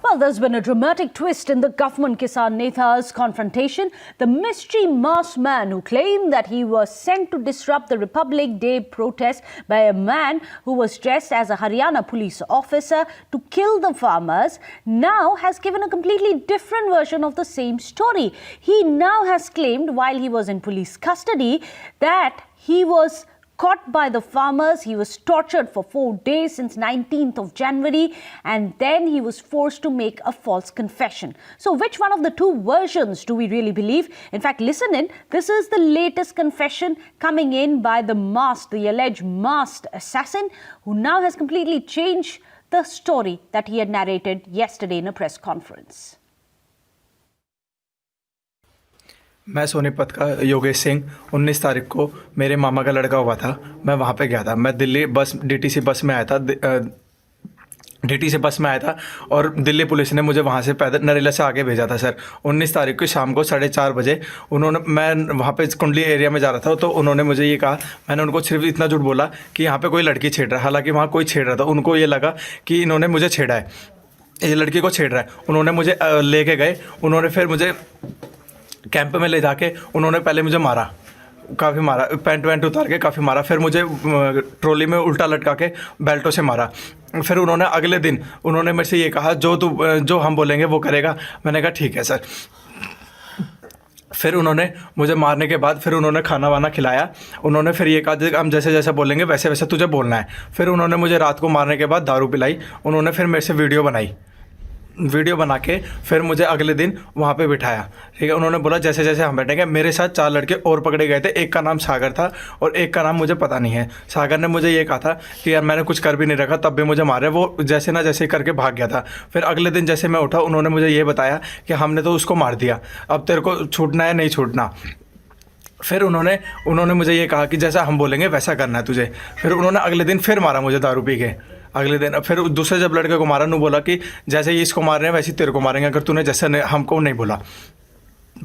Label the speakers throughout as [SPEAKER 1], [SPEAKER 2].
[SPEAKER 1] Well, there's been a dramatic twist in the government Kisan Netha's confrontation. The mystery masked man who claimed that he was sent to disrupt the Republic Day protest by a man who was dressed as a Haryana police officer to kill the farmers now has given a completely different version of the same story. He now has claimed while he was in police custody that he was caught by the farmers. He was tortured for 4 days since 19th of January, and then he was forced to make a false confession. So which one of the two versions do we really believe? In fact, listen in. This is the latest confession coming in by the alleged masked assassin, who now has completely changed the story that he had narrated yesterday in a press conference.
[SPEAKER 2] मैं सोनीपत का योगेश सिंह 19 तारीख को मेरे मामा का लड़का हुआ था। मैं वहाँ पे गया था। मैं दिल्ली डीटीसी बस में आया था और दिल्ली पुलिस ने मुझे वहाँ से पैदल नरेला से आगे भेजा था सर। 19 तारीख को शाम को 4:30 बजे मैं वहाँ पे कुंडली एरिया में जा रहा था, तो उन्होंने मुझे ये कहा, मैंने उनको सिर्फ इतना झूठ बोला कि यहाँ पे कोई लड़की छेड़ रहा है। हालांकि वहाँ कोई छेड़ रहा था, उनको ये लगा कि इन्होंने मुझे छेड़ा है, ये लड़की को छेड़ रहा है। उन्होंने मुझे लेके गए, उन्होंने फिर मुझे कैंप में ले जाके उन्होंने पहले मुझे मारा, काफ़ी मारा, पैंट वैंट उतार के काफ़ी मारा। फिर मुझे ट्रॉली में उल्टा लटका के बेल्टों से मारा। फिर उन्होंने अगले दिन मेरे से ये कहा, जो हम बोलेंगे वो करेगा। मैंने कहा ठीक है सर। फिर उन्होंने मुझे मारने के बाद फिर उन्होंने खाना वाना खिलाया। उन्होंने फिर ये कहा हम जैसे जैसे बोलेंगे वैसे वैसे तुझे बोलना है। फिर उन्होंने मुझे रात को मारने के बाद दारू पिलाई। उन्होंने फिर मेरे से वीडियो बना के फिर मुझे अगले दिन वहाँ पे बिठाया। ठीक है, उन्होंने बोला जैसे जैसे हम बैठेंगे। मेरे साथ 4 लड़के और पकड़े गए थे। एक का नाम सागर था और एक का नाम मुझे पता नहीं है। सागर ने मुझे ये कहा था कि यार मैंने कुछ कर भी नहीं रखा, तब भी मुझे मारे। वो जैसे ना जैसे करके भाग गया था। फिर अगले दिन जैसे मैं उठा, उन्होंने मुझे ये बताया कि हमने तो उसको मार दिया, अब तेरे को छूटना है नहीं छूटना। फिर उन्होंने मुझे ये कहा कि जैसा हम बोलेंगे वैसा करना है तुझे। फिर उन्होंने अगले दिन फिर मारा मुझे दारू पी के। अगले दिन फिर दूसरे जब लड़के को मारा, उन्होंने बोला कि जैसे ये इसको मार रहे हैं वैसे तेरे को मारेंगे अगर तूने जैसे हमको नहीं बोला।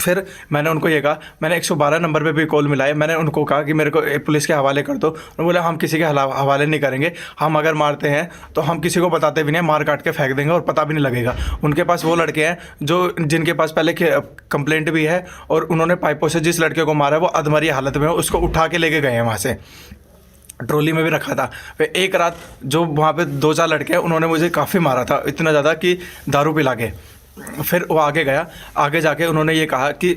[SPEAKER 2] फिर मैंने उनको ये कहा, मैंने 112 नंबर पे भी कॉल मिलाई। मैंने उनको कहा कि मेरे को पुलिस के हवाले कर दो। उन्होंने बोला हम किसी के हवाले नहीं करेंगे, हम अगर मारते हैं तो हम किसी को बताते भी नहीं, मार काट के फेंक देंगे और पता भी नहीं लगेगा। उनके पास वो लड़के हैं जिनके पास पहले कंप्लेंट भी है, और उन्होंने पाइपों से जिस लड़के को मारा है वो अधमरी हालत में है, उसको उठा के लेके गए हैं वहाँ से, ट्रॉली में भी रखा था। फिर एक रात जो वहाँ पे 2-4 लड़के हैं उन्होंने मुझे काफ़ी मारा था, इतना ज़्यादा कि दारू पिला के। फिर वो आगे गया, आगे जाके उन्होंने ये कहा कि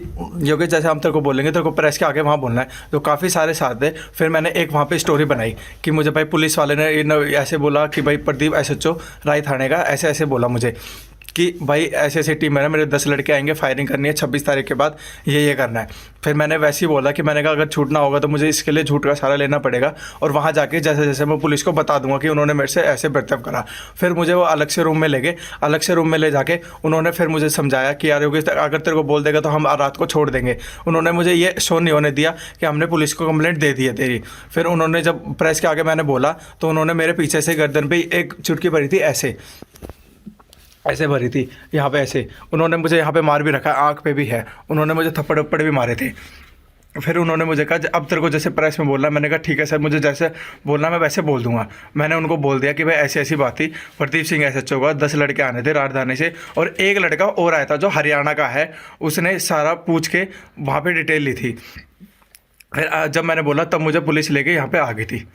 [SPEAKER 2] योगेश जैसे हम तेरे को बोलेंगे तेरे को प्रेस के आगे वहाँ बोलना है। तो काफ़ी सारे साथ थे। फिर मैंने एक वहाँ पे स्टोरी बनाई कि मुझे भाई पुलिस वाले ने ऐसे बोला कि भाई प्रदीप SHO राय थाने का ऐसे ऐसे बोला मुझे कि भाई ऐसे ऐसे टीम है, मेरे 10 लड़के आएंगे, फायरिंग करनी है 26 तारीख के बाद, ये करना है। फिर मैंने वैसे ही बोला कि मैंने कहा अगर छूटना होगा तो मुझे इसके लिए झूठ का सहारा लेना पड़ेगा, और वहाँ जाके जैसे जैसे मैं पुलिस को बता दूंगा कि उन्होंने मेरे से ऐसे बर्ताव करा। फिर मुझे वो अलग से रूम में ले गए। अलग से रूम में ले जाके उन्होंने फिर मुझे समझाया कि यार योगेश अगर तेरे को बोल देगा तो हम रात को छोड़ देंगे। उन्होंने मुझे ये शो नहीं होने दिया कि हमने पुलिस को कंप्लेंट दे दी है तेरी। फिर उन्होंने जब प्रेस के आगे मैंने बोला तो उन्होंने मेरे पीछे से गर्दन पे एक चुटकी भरी थी, ऐसे भरी थी यहाँ पे ऐसे। उन्होंने मुझे यहाँ पे मार भी रखा, आँख पे भी है। उन्होंने मुझे थप्पड़ वप्पड़ भी मारे थे। फिर उन्होंने मुझे कहा अब तेरे को जैसे प्रेस में बोलना। मैंने कहा ठीक है सर, मुझे जैसे बोलना मैं वैसे बोल दूंगा। मैंने उनको बोल दिया कि भाई ऐसी ऐसी बात थी, प्रदीप सिंह SHO का 10 लड़के आने थे राजधानी से, और एक लड़का और आया था जो हरियाणा का है, उसने सारा पूछ के वहाँ पर डिटेल ली थी। फिर जब मैंने बोला तब मुझे पुलिस लेके यहाँ पर आ गई थी।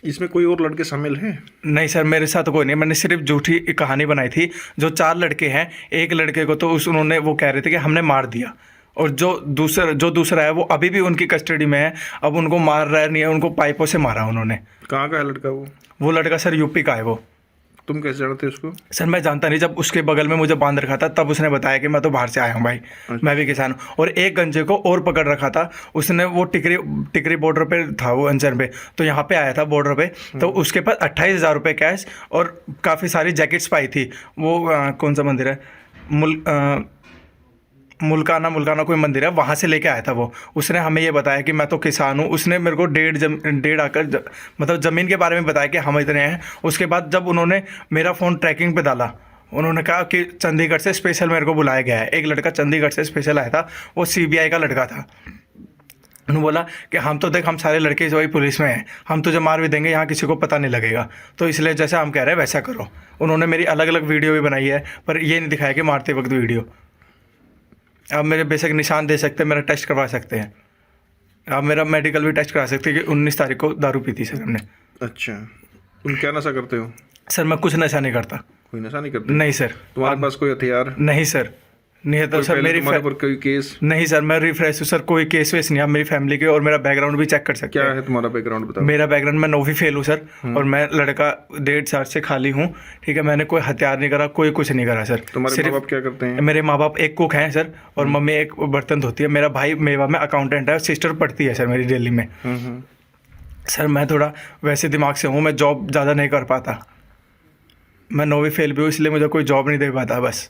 [SPEAKER 3] इसमें कोई और लड़के शामिल हैं?
[SPEAKER 2] नहीं सर, मेरे साथ कोई नहीं। मैंने सिर्फ झूठी कहानी बनाई थी। जो 4 लड़के हैं, एक लड़के को तो उन्होंने वो कह रहे थे कि हमने मार दिया, और जो दूसरा है वो अभी भी उनकी कस्टडी में है। अब उनको मार रहा नहीं है, उनको पाइपों से मारा उन्होंने।
[SPEAKER 3] कहाँ का है लड़का
[SPEAKER 2] वो लड़का सर यूपी का है। वो
[SPEAKER 3] तुम कैसे जानते उसको?
[SPEAKER 2] सर मैं जानता नहीं, जब उसके बगल में मुझे बांध रखा था तब उसने बताया कि मैं तो बाहर से आया हूँ भाई, मैं भी किसान हूँ। और एक गंजे को और पकड़ रखा था उसने, वो टिकरी बॉर्डर पे था, वो अंजन पे, तो यहाँ पे आया था बॉर्डर पे। तो उसके पास 28,000 रुपये कैश और काफ़ी सारी जैकेट्स पाई थी। वो कौन सा मंदिर है, मुल्काना कोई मंदिर है, वहाँ से लेके आया था वो। उसने हमें ये बताया कि मैं तो किसान हूँ। उसने मेरे को डेढ़ आकर मतलब ज़मीन के बारे में बताया कि हम इतने हैं। उसके बाद जब उन्होंने मेरा फ़ोन ट्रैकिंग पे डाला, उन्होंने कहा कि चंडीगढ़ से स्पेशल मेरे को बुलाया गया है। एक लड़का चंडीगढ़ से स्पेशल आया था, वो CBI का लड़का था। उन्होंने बोला कि हम तो देख हम सारे लड़के वही पुलिस में हैं, हम तुझे मार भी देंगे, यहाँ किसी को पता नहीं लगेगा, तो इसलिए जैसा हम कह रहे हैं वैसा करो। उन्होंने मेरी अलग अलग वीडियो भी बनाई है, पर ये नहीं दिखाया कि मारते वक्त वीडियो। आप मेरे बेसिक निशान दे सकते हैं, मेरा टेस्ट करवा सकते हैं, आप मेरा मेडिकल भी टेस्ट करा सकते हैं कि 19 तारीख को दारू पीती सर हमने।
[SPEAKER 3] अच्छा, तुम क्या नशा करते हो?
[SPEAKER 2] सर मैं कुछ नशा नहीं करता।
[SPEAKER 3] कोई नशा नहीं करते?
[SPEAKER 2] नहीं सर।
[SPEAKER 3] तुम्हारे पास कोई हथियार?
[SPEAKER 2] नहीं सर, नहीं है तो
[SPEAKER 3] कोई
[SPEAKER 2] सर
[SPEAKER 3] पहले
[SPEAKER 2] मेरी
[SPEAKER 3] तुम्हारे ऊपर कोई केस?
[SPEAKER 2] नहीं सर, मैं रिफ्रेश हूँ सर, कोई केस वेस नहीं। आप मेरी फैमिली के और मेरा बैकग्राउंड भी चेक कर सकते
[SPEAKER 3] क्या
[SPEAKER 2] हैं।
[SPEAKER 3] है तुम्हारा बैकग्राउंड बताओ?
[SPEAKER 2] मेरा बैकग्राउंड, मैं 9वीं फेल हूँ सर, और मैं लड़का 1.5 साल से खाली हूँ, ठीक है। मैंने कोई हथियार नहीं करा, कोई कुछ नहीं करा सर।
[SPEAKER 3] तुम्हारे माँ बाप क्या करते हैं?
[SPEAKER 2] मेरे माँ बाप एक कुक हैं सर, और मम्मी एक बर्तन धोती है। मेरा भाई मेवा में अकाउंटेंट है, सिस्टर पढ़ती है सर मेरी दिल्ली में। सर मैं थोड़ा वैसे दिमाग से हूँ, मैं जॉब ज़्यादा नहीं कर पाता, मैं 9वीं फेल भी हूँ, इसलिए मुझे कोई जॉब नहीं दे पाता बस।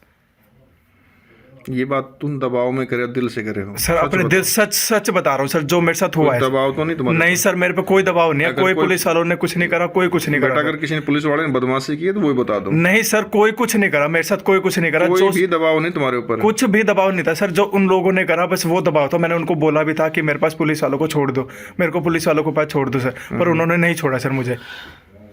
[SPEAKER 3] ये बात तुम दबाव में करे, दिल से करे हो?
[SPEAKER 2] सर अपने दिल, सच बता रहा हूँ सर, जो मेरे साथ हुआ है।
[SPEAKER 3] दबाव तो नहीं तुम्हारे?
[SPEAKER 2] नहीं सर, मेरे पे कोई दबाव नहीं है, कोई पुलिस वालों ने कुछ नहीं करा, कोई कुछ नहीं करा।
[SPEAKER 3] अगर किसी ने पुलिस वाले ने बदमाशी की है तो वो बता दो।
[SPEAKER 2] नहीं सर, कोई कुछ नहीं करा मेरे साथ, कोई कुछ नहीं करा।
[SPEAKER 3] कोई भी दबाव नहीं तुम्हारे ऊपर?
[SPEAKER 2] कुछ भी दबाव नहीं था सर, जो उन लोगों ने करा बस वो दबाव था। मैंने उनको बोला भी था कि मेरे पास पुलिस वालों को छोड़ दो, मेरे को पुलिस वालों के पास छोड़ दो सर, पर उन्होंने नहीं छोड़ा सर मुझे।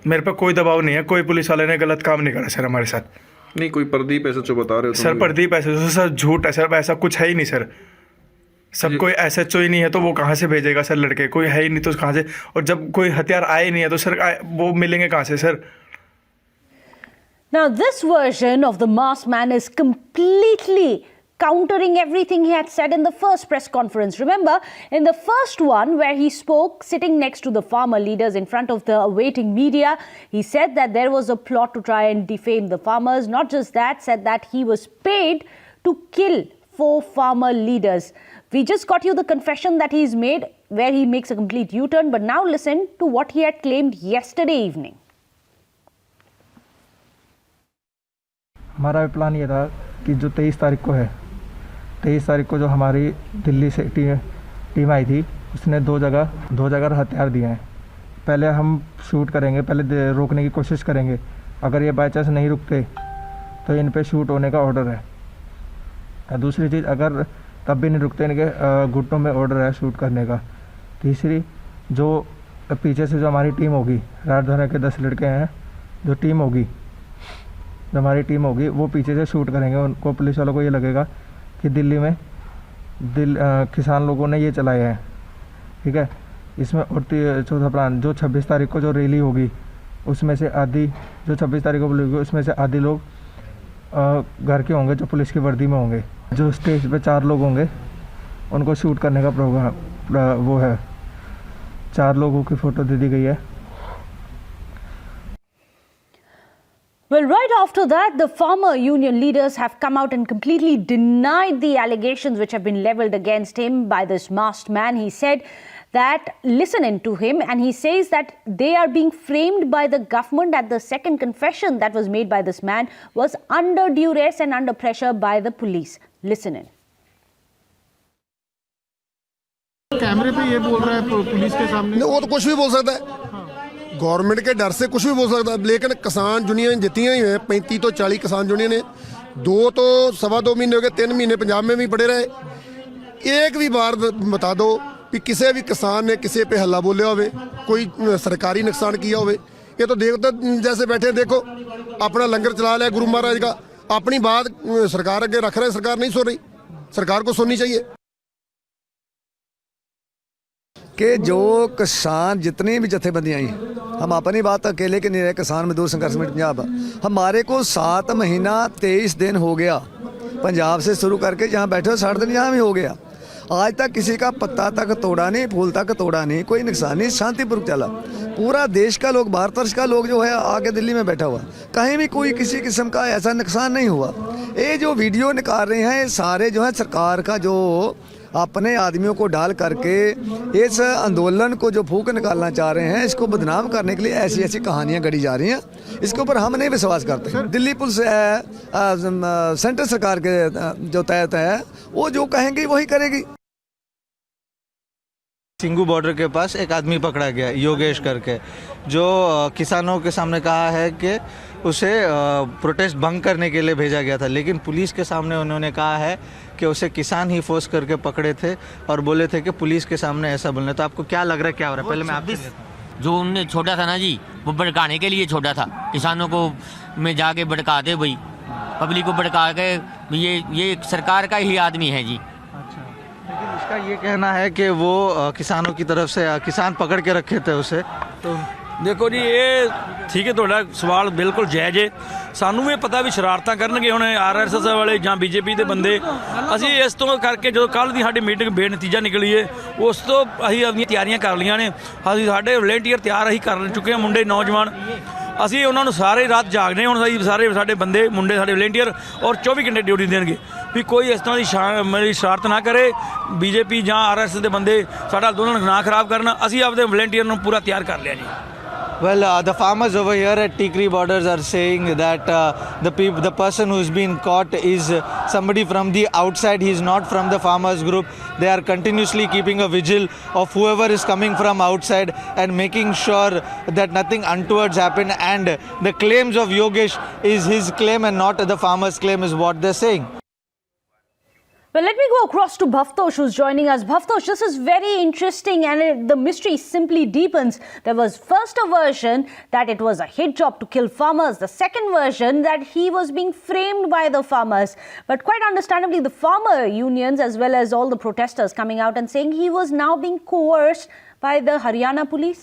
[SPEAKER 2] मेरे पे कोई दबाव नहीं है, कोई पुलिस वाले ने गलत काम नहीं करा सर हमारे साथ।
[SPEAKER 3] नहीं, कोई प्रदीप ऐसा जो बता रहे हो
[SPEAKER 2] सर प्रदीप ऐसे सर झूठ है सर, ऐसा कुछ है ही नहीं सर। सब कोई SHO ही नहीं है तो वो कहाँ से भेजेगा सर लड़के? कोई है ही नहीं तो कहाँ से? और जब कोई हथियार आए ही नहीं है तो सर वो मिलेंगे कहाँ से sir?
[SPEAKER 1] Now, this version of the masked man is completely countering everything he had said in the first press conference. Remember, in the first one where he spoke sitting next to the farmer leaders in front of the awaiting media, he said that there was a plot to try and defame the farmers. Not just that, said that he was paid to kill 4 farmer leaders. We just got you the confession that he's made where he makes a complete U-turn, but now listen to what he had claimed yesterday evening.
[SPEAKER 4] हमारा plan ये था कि जो 23 तारीख को है, 23 तारीख को जो हमारी दिल्ली से टीम आई थी, उसने दो जगह हथियार दिए हैं। पहले हम शूट करेंगे, पहले रोकने की कोशिश करेंगे, अगर ये बाई चांस नहीं रुकते तो इन पे शूट होने का ऑर्डर है। दूसरी चीज़, अगर तब भी नहीं रुकते, इनके घुटनों में ऑर्डर है शूट करने का। तीसरी, जो पीछे से जो हमारी टीम होगी, राजधानी के 10 लड़के हैं, जो हमारी टीम होगी वो पीछे से शूट करेंगे। उनको, पुलिस वालों को ये लगेगा कि दिल्ली में किसान लोगों ने ये चलाया है, ठीक है। इसमें और चौथा प्लान, जो 26 तारीख को जो रैली होगी उसमें से आधी, जो 26 तारीख को होगी उसमें से आधी लोग घर के होंगे जो पुलिस की वर्दी में होंगे। जो स्टेज पे 4 लोग होंगे उनको शूट करने का प्रोग्राम वो है। 4 लोगों की फ़ोटो दे दी गई है।
[SPEAKER 1] Well, right after that, the farmer union leaders have come out and completely denied the allegations which have been leveled against him by this masked man. He said that, listening to him, and he says that they are being framed by the government, that the second confession that was made by this man was under duress and under pressure by the police. Listen in.
[SPEAKER 5] कैमरे पे ये बोल रहा है police के सामने,
[SPEAKER 6] वो तो कुछ भी बोल सकता है, गवर्नमेंट के डर से कुछ भी बोल सकता है। लेकिन किसान यूनियन जितनी ही हैं, 35 तो 40 किसान यूनियन है, 2 तो 2.25 महीने हो गए, 3 महीने पंजाब में भी पड़े रहे। एक भी बार बता दो कि किसी भी किसान ने किसी पे हल्ला बोलिया होवे, कोई सरकारी नुकसान किया होवे। ये तो देखो जैसे बैठे, देखो अपना लंगर चला लिया गुरु महाराज का, अपनी बात सरकार अगे रख रहे हैं, सरकार नहीं सुन रही, सरकार को सुननी चाहिए।
[SPEAKER 7] कि जो किसान जितनी भी जथेबंदियाँ आई, हम अपनी बात अकेले के नहीं रहे। किसान मजदूर संघर्ष समिति पंजाब, हमारे को 7 महीना 23 दिन हो गया पंजाब से शुरू करके जहाँ बैठे हो 60 दिन यहाँ भी हो गया। आज तक किसी का पत्ता तक तोड़ा नहीं, फूल तक तोड़ा नहीं, कोई नुकसान नहीं, शांतिपूर्वक चला। पूरा देश का लोग, भारतवर्ष का लोग जो है आके दिल्ली में बैठा हुआ, कहीं भी कोई किसी किस्म का ऐसा नुकसान नहीं हुआ। ये जो वीडियो निकाल रहे हैं, ये सारे जो है सरकार का जो अपने आदमियों को डाल करके इस आंदोलन को जो फूंक निकालना चाह रहे हैं, इसको बदनाम करने के लिए ऐसी ऐसी कहानियां गढ़ी जा रही हैं। इसके ऊपर हम नहीं विश्वास करते। दिल्ली पुलिस है, सेंट्रल सरकार के जो तहत है, वो जो कहेंगी वही करेगी।
[SPEAKER 8] सिंगू बॉर्डर के पास एक आदमी पकड़ा गया, योगेश करके, जो किसानों के सामने कहा है कि उसे प्रोटेस्ट भंग करने के लिए भेजा गया था, लेकिन पुलिस के सामने उन्होंने कहा है कि उसे किसान ही फोर्स करके पकड़े थे और बोले थे कि पुलिस के सामने ऐसा बोलना। तो आपको क्या लग रहा है क्या हो रहा है? पहले मैं आपसे लेता हूं।
[SPEAKER 9] जो उनने छोड़ा था ना जी, वो भड़काने के लिए छोड़ा था। किसानों को में जाके भड़का दे भाई, पब्लिक को भड़का के, ये सरकार का ही आदमी है जी।
[SPEAKER 8] अच्छा, लेकिन इसका ये कहना है कि वो किसानों की तरफ से किसान पकड़ के रखे थे उसे। तो
[SPEAKER 10] ਦੇਖੋ ਜੀ, ਇਹ ਠੀਕ ਹੈ, ਤੁਹਾਡਾ ਸਵਾਲ ਬਿਲਕੁਲ ਜਾਇਜ਼ ਹੈ। ਸਾਨੂੰ ਵੀ ਪਤਾ ਵੀ ਸ਼ਰਾਰਤਾਂ ਕਰਨਗੇ ਹੁਣ ਆਰਐਸਐਸ ਵਾਲੇ ਜਾਂ ਬੀਜੇਪੀ ਦੇ ਬੰਦੇ। ਅਸੀਂ ਇਸ ਤੋਂ ਕਰਕੇ ਜਦੋਂ ਕੱਲ੍ਹ ਦੀ ਸਾਡੀ ਮੀਟਿੰਗ ਬੇਨਤੀਜਾ ਨਿਕਲੀ ਹੈ, ਉਸ ਤੋਂ ਅਸੀਂ ਆਪਣੀਆਂ ਤਿਆਰੀਆਂ ਕਰ ਲਈਆਂ ਨੇ। ਅਸੀਂ ਸਾਡੇ ਵਲੰਟੀਅਰ ਤਿਆਰ ਅਸੀਂ ਕਰ ਚੁੱਕੇ ਹਾਂ, ਮੁੰਡੇ ਨੌਜਵਾਨ। ਅਸੀਂ ਉਹਨਾਂ ਨੂੰ ਸਾਰੇ ਰਾਤ ਜਾਗਦੇ ਹੁਣ, ਅਸੀਂ ਸਾਰੇ ਸਾਡੇ ਬੰਦੇ ਮੁੰਡੇ ਸਾਡੇ ਵਲੰਟੀਅਰ ਔਰ 24 ਘੰਟੇ ਡਿਊਟੀ ਦੇਣਗੇ ਵੀ ਕੋਈ ਇਸ ਤਰ੍ਹਾਂ ਦੀ ਮੇਰੀ ਸ਼ਰਾਰਤ ਨਾ ਕਰੇ। ਬੀਜੇਪੀ ਜਾਂ ਆਰਐਸਐਸ ਦੇ ਬੰਦੇ ਸਾਡਾ ਦੋਨਾਂ ਨੂੰ ਨਾ ਖਰਾਬ ਕਰਨ। ਅਸੀਂ ਆਪਦੇ ਵਲੰਟੀਅਰ ਨੂੰ ਪੂਰਾ ਤਿਆਰ ਕਰ ਲਿਆ ਜੀ।
[SPEAKER 8] Well, the farmers over here at Tikri borders are saying that the person who's been caught is somebody from the outside. He's not from the farmers group. They are continuously keeping a vigil of whoever is coming from outside and making sure that nothing untowards happen. And the claims of Yogesh is his claim and not the farmers' claim is what they're saying.
[SPEAKER 1] Well, let me go across to Bhavtosh, who's joining us. Bhavtosh, this is very interesting and the mystery simply deepens. There was first a version that it was a hit job to kill farmers. The second version that he was being framed by the farmers. But quite understandably, the farmer unions as well as all the protesters coming out and saying he was now being coerced by the Haryana police.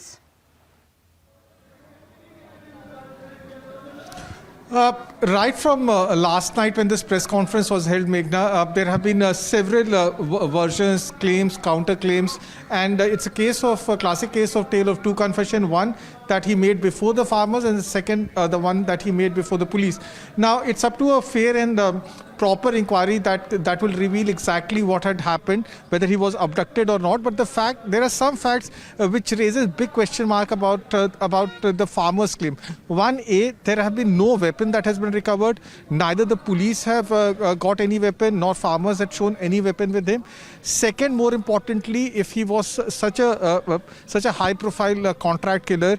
[SPEAKER 5] Right from last night when this press conference was held, Meghna, there have been several versions, claims, counter claims, and it's a case of a classic case of tale of two confession. One that he made before the farmers, and the second the one that he made before the police. Now it's up to a fair and proper inquiry that will reveal exactly what had happened, whether he was abducted or not. But there are some facts which raises big question mark about the farmers' claim. One, there have been no weapon that has been recovered. Neither the police have got any weapon, nor farmers had shown any weapon with him. Second, more importantly, if he was such a high-profile contract killer,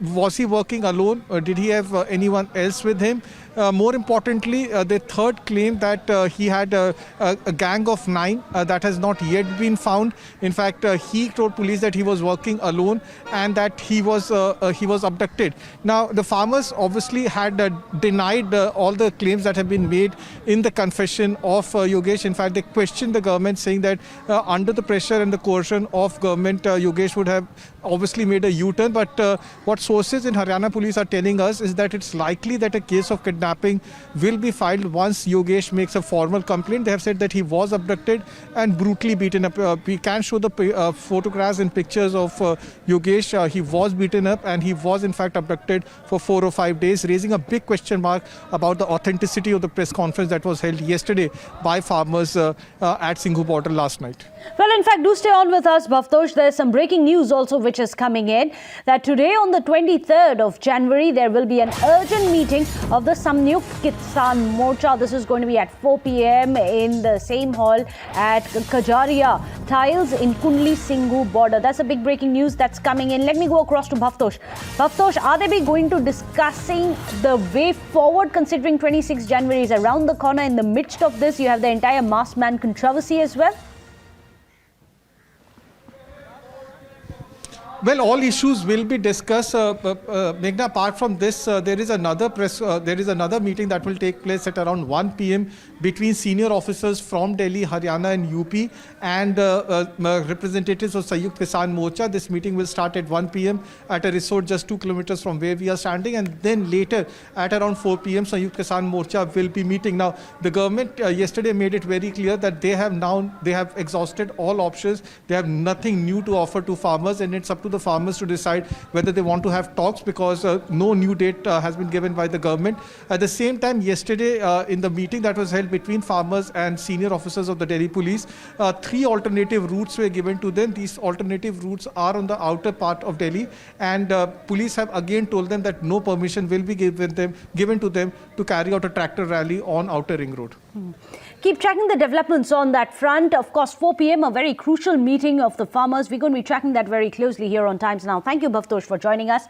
[SPEAKER 5] was he working alone? Did he have anyone else with him? More importantly, the third claim that he had a gang of 9 that has not yet been found. In fact, he told police that he was working alone and that he was abducted. Now, the farmers obviously had denied all the claims that have been made in the confession of Yogesh. In fact, they questioned the government, saying that under the pressure and the coercion of government, Yogesh would have obviously made a U-turn. But what sources in Haryana police are telling us is that it's likely that a case of kidnapping will be filed once Yogesh makes a formal complaint. They have said that he was abducted and brutally beaten up. We can show the photographs and pictures of Yogesh. He was beaten up and he was in fact abducted for 4 or 5 days, raising a big question mark about the authenticity of the press conference that was held yesterday by farmers at Singhu border last night.
[SPEAKER 1] Well, in fact, do stay on with us, Bhavtosh. There's some breaking news also which is coming in, that today on the 23rd of January, there will be an urgent meeting of the Samyukt Kisan Morcha. This is going to be at 4 p.m. in the same hall at Kajaria Tiles in Kundli Singhu border. That's a big breaking news that's coming in. Let me go across to Bhavtosh. Bhavtosh, are they going to discussing the way forward, considering 26 January is around the corner? In the midst of this, you have the entire masked man controversy as well.
[SPEAKER 5] Well, all issues will be discussed. Meghna, apart from this, there is another meeting that will take place at around 1 p.m. between senior officers from Delhi, Haryana and UP and representatives of Samyukt Kisan Morcha. This meeting will start at 1 p.m. at a resort just 2 kilometers from where we are standing, and then later at around 4 p.m. Samyukt Kisan Morcha will be meeting. Now, the government yesterday made it very clear that they have exhausted all options. They have nothing new to offer to farmers, and it's up to the farmers to decide whether they want to have talks, because no new date has been given by the government. At the same time, yesterday in the meeting that was held between farmers and senior officers of the Delhi police, 3 alternative routes were given to them. These alternative routes are on the outer part of Delhi, and police have again told them that no permission will be given to them to carry out a tractor rally on Outer Ring Road.
[SPEAKER 1] Keep tracking the developments on that front. Of course, 4 p.m, a very crucial meeting of the farmers. We're going to be tracking that very closely here on Times Now. Thank you, Bhavtosh, for joining us.